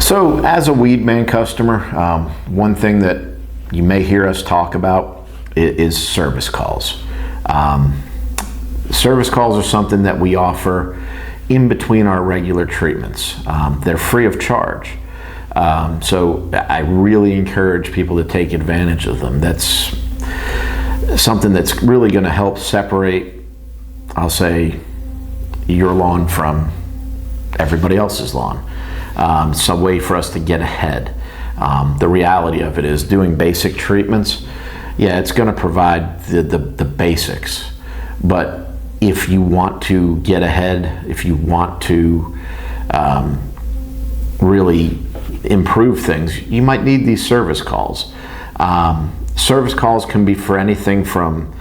So as a Weedman customer, one thing that you may hear us talk about is service calls. Service calls are something that we offer in between our regular treatments. They're free of charge. So I really encourage people to take advantage of them. That's something that's really going to help separate, I'll say, your lawn from everybody else's lawn. Some way for us to get ahead. The reality of it is doing basic treatments, yeah, it's going to provide the basics. But if you want to get ahead, if you want to really improve things, you might need these service calls. Service calls can be for anything from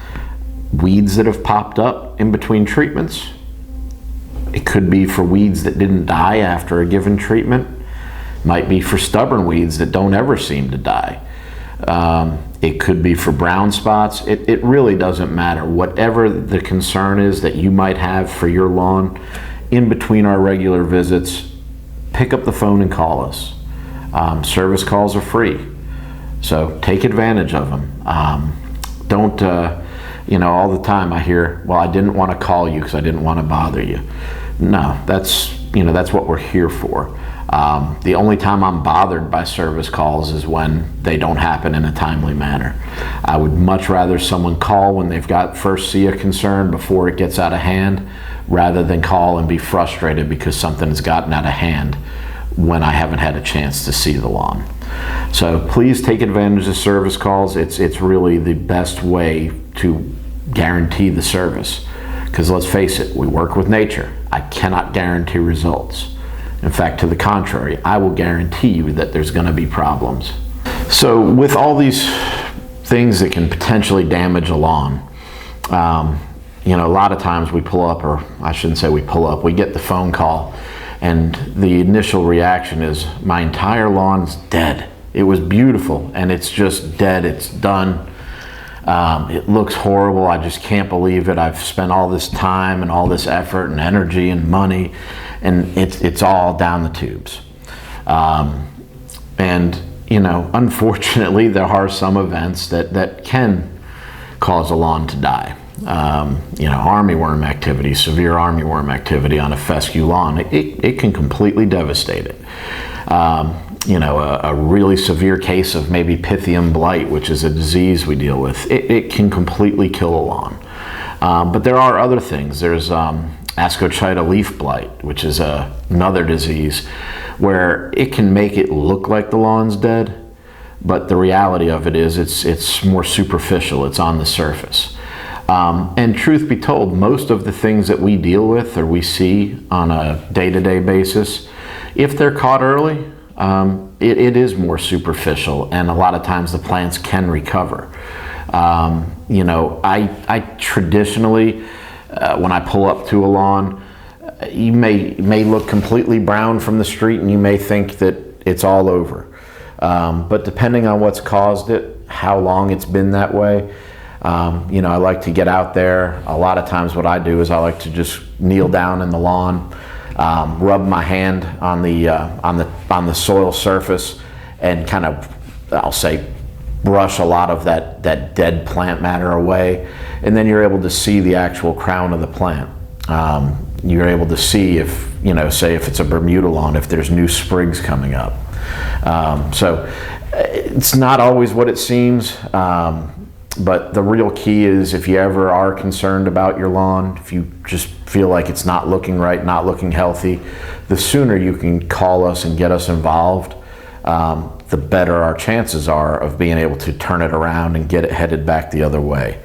weeds that have popped up in between treatments. It could be for weeds that didn't die after a given treatment. Might be for stubborn weeds that don't ever seem to die. It could be for brown spots. It really doesn't matter. Whatever the concern is that you might have for your lawn, in between our regular visits, pick up the phone and call us. Service calls are free, so take advantage of them. Don't, all the time I hear, well, I didn't want to call you because I didn't want to bother you. No, that's what we're here for. The only time I'm bothered by service calls is when they don't happen in a timely manner. I would much rather someone call when they've got first see a concern before it gets out of hand, rather than call and be frustrated because something has gotten out of hand when I haven't had a chance to see the lawn. So please take advantage of service calls. It's really the best way to guarantee the service. Because let's face it, we work with nature. I cannot guarantee results. In fact, to the contrary, I will guarantee you that there's going to be problems. So with all these things that can potentially damage a lawn, a lot of times we pull up, or I shouldn't say we pull up, we get the phone call and the initial reaction is, my entire lawn's dead. It was beautiful and it's just dead, it's done. It looks horrible. I just can't believe it. I've spent all this time and all this effort and energy and money, and it's all down the tubes. Unfortunately, there are some events that can cause a lawn to die. Armyworm activity, severe armyworm activity on a fescue lawn, it can completely devastate it. A really severe case of maybe Pythium blight, which is a disease we deal with, it can completely kill a lawn. But there are other things. There's Ascochyta leaf blight, which is another disease where it can make it look like the lawn's dead, but the reality of it is it's more superficial, it's on the surface. And truth be told, most of the things that we deal with or we see on a day-to-day basis, if they're caught early, it is more superficial, and a lot of times the plants can recover. I traditionally, when I pull up to a lawn, you may look completely brown from the street and you may think that it's all over. But depending on what's caused it, how long it's been that way, I like to get out there. A lot of times what I do is I like to just kneel down in the lawn, rub my hand on the soil surface and kind of, I'll say, brush a lot of that dead plant matter away, and then you're able to see the actual crown of the plant. You're able to see if, say if it's a Bermuda lawn, if there's new sprigs coming up. So it's not always what it seems, but the real key is, if you ever are concerned about your lawn, if you just feel like it's not looking right, not looking healthy, the sooner you can call us and get us involved, the better our chances are of being able to turn it around and get it headed back the other way.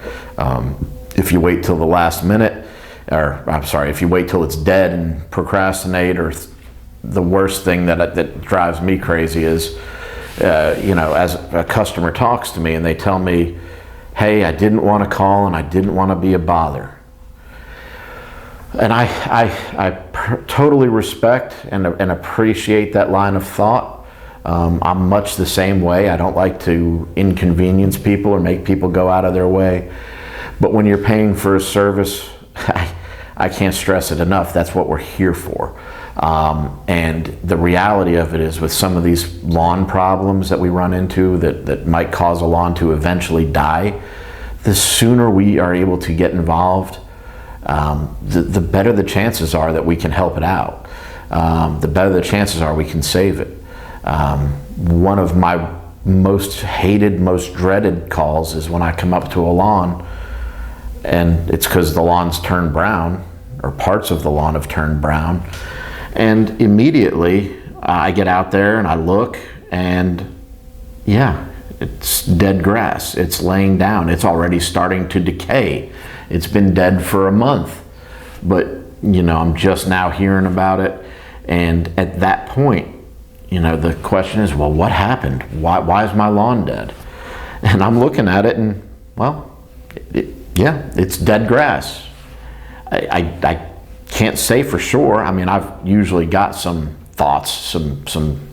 If you wait till the last minute, if you wait till it's dead and procrastinate, or the worst thing that drives me crazy is, as a customer talks to me and they tell me, hey, I didn't want to call and I didn't want to be a bother. And I totally respect and appreciate that line of thought. I'm much the same way. I don't like to inconvenience people or make people go out of their way. But when you're paying for a service, I can't stress it enough. That's what we're here for. And the reality of it is, with some of these lawn problems that we run into that might cause a lawn to eventually die, the sooner we are able to get involved, the better the chances are that we can help it out. The better the chances are we can save it. One of my most hated, most dreaded calls is when I come up to a lawn and it's because the lawn's turned brown, or parts of the lawn have turned brown. And immediately I get out there and I look, and yeah, it's dead grass. It's laying down. It's already starting to decay. It's been dead for a month, but I'm just now hearing about it. And at that point, the question is, well, what happened? Why is my lawn dead? And I'm looking at it and, well, it's dead grass. I can't say for sure. I mean, I've usually got some thoughts, some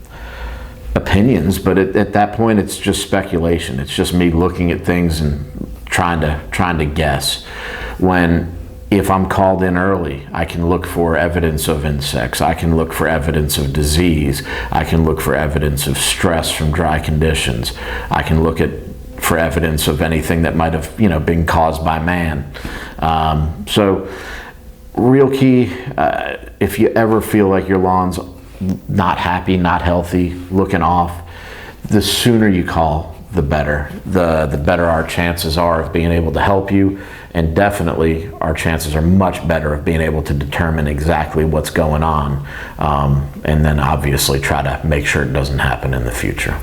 opinions, but at that point, it's just speculation. It's just me looking at things and trying to guess. When, if I'm called in early, I can look for evidence of insects. I can look for evidence of disease. I can look for evidence of stress from dry conditions. I can look for evidence of anything that might have, been caused by man. So, real key, if you ever feel like your lawn's not happy, not healthy, looking off, the sooner you call, the better. The better our chances are of being able to help you, and definitely our chances are much better of being able to determine exactly what's going on, and then obviously try to make sure it doesn't happen in the future.